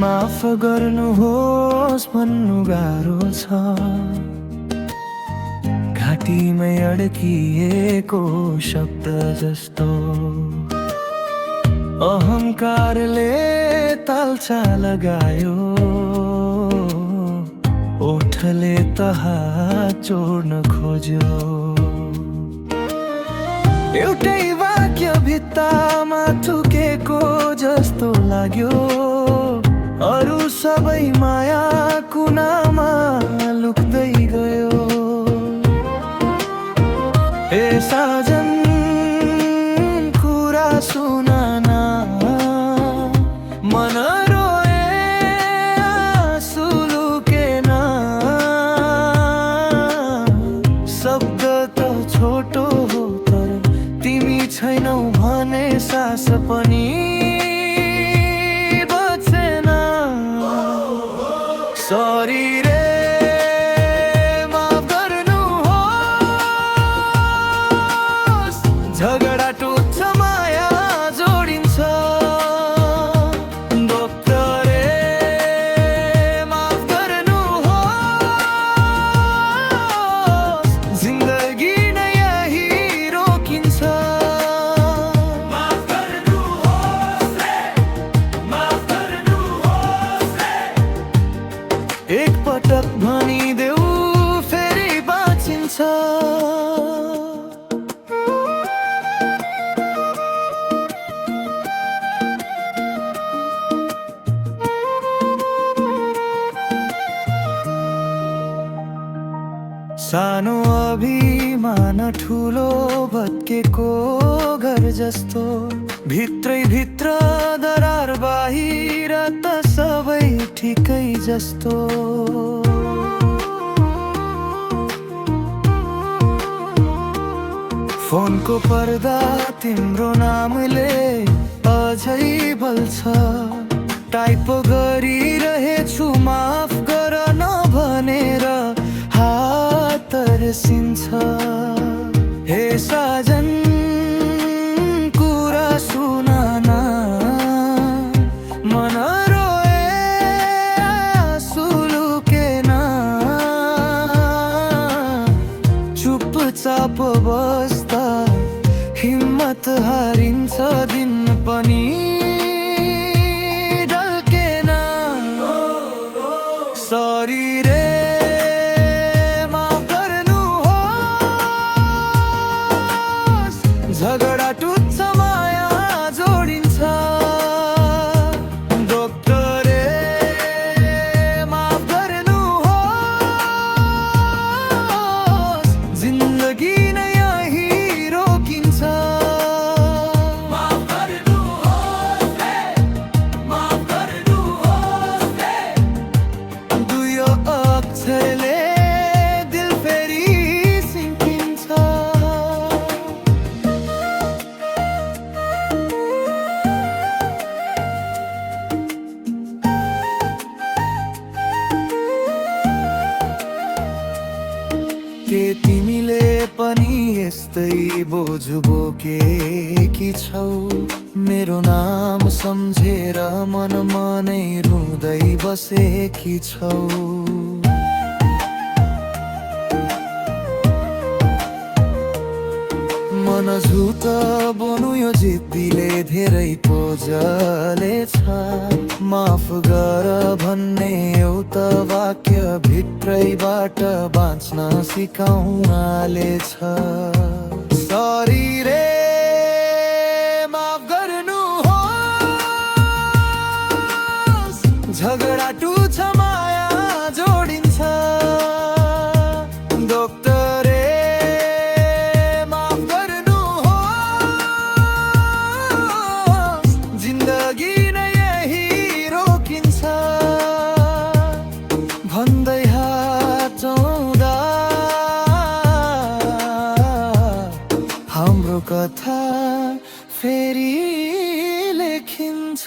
माफ गर्नुहोस् भन्नु गाह्रो छ, घाँटीमै अड्किएको शब्द जस्तो। अहंकारले तालचा लगायो, ओठले त हात जोड्न खोज्यो। एउटै वाक्य भित्तामा थुकेको जस्तो लाग्यो, अरू सबै माया कुनामा लुक्दै गयो। ए साजन कुरा सुनाना, मन रोए आँसु लुकेन। शब्द त छोटो हो तर तिमी छैनौ भने सास पनि बचेन। सरी रे माफ गर्नुहोस्, झगडा टुट्छ माया जोडिन्छ। डोक्टरे माफ गर्नुहोस्, जिन्दगी नै यही रोकिन्छ। एक पटक भनिदेऊ फेरि बाँचिन्छ। सानो अभिमान ठुलो भत्केको घर जस्तो, भित्रै भित्र दरार बाहिर त सबै ठिकै जस्तो। फोनको पर्दा तिम्रो नामले अझै बल्छ, टाइप गरिरहेछु माफ गर नभनेर हात तर्सिन्छ। हे साजन कुरा सुनाना, मन रोए आँसु लुकेन। चुपचाप बस्दा हिम्मत हारिन्छ, दिन पनि ढल्केन। सरी रे झगडा टुट्छ माया जोडिन्छ। डोक्टरे माफ गर्नुहोस्, जिन्दगी नै यही रोकिन्छ। दुई अक्षरले दिल फेरि सिङ्किन्छ। के तिमीले पनि यस्तै बोझ बोकेकी छौ? मेरो नाम सम्झेर मन मनै रुँदै बसेकी छौ। मन झुट बनु यो जिद्दीले धेरै पो जलेछ। माफ गर भन्ने एउटा वाक्य भित्रैबाट बाँच्न सिकाउनालेछ। सरी रे माफ गर्नुहोस्, झगडा टुट्छ माया जोडिन्छ। डोक्टरे जिन्दगी नै यही रोकिन्छ। भन्दै हाचौँदा हाम्रो कथा फेरि लेखिन्छ।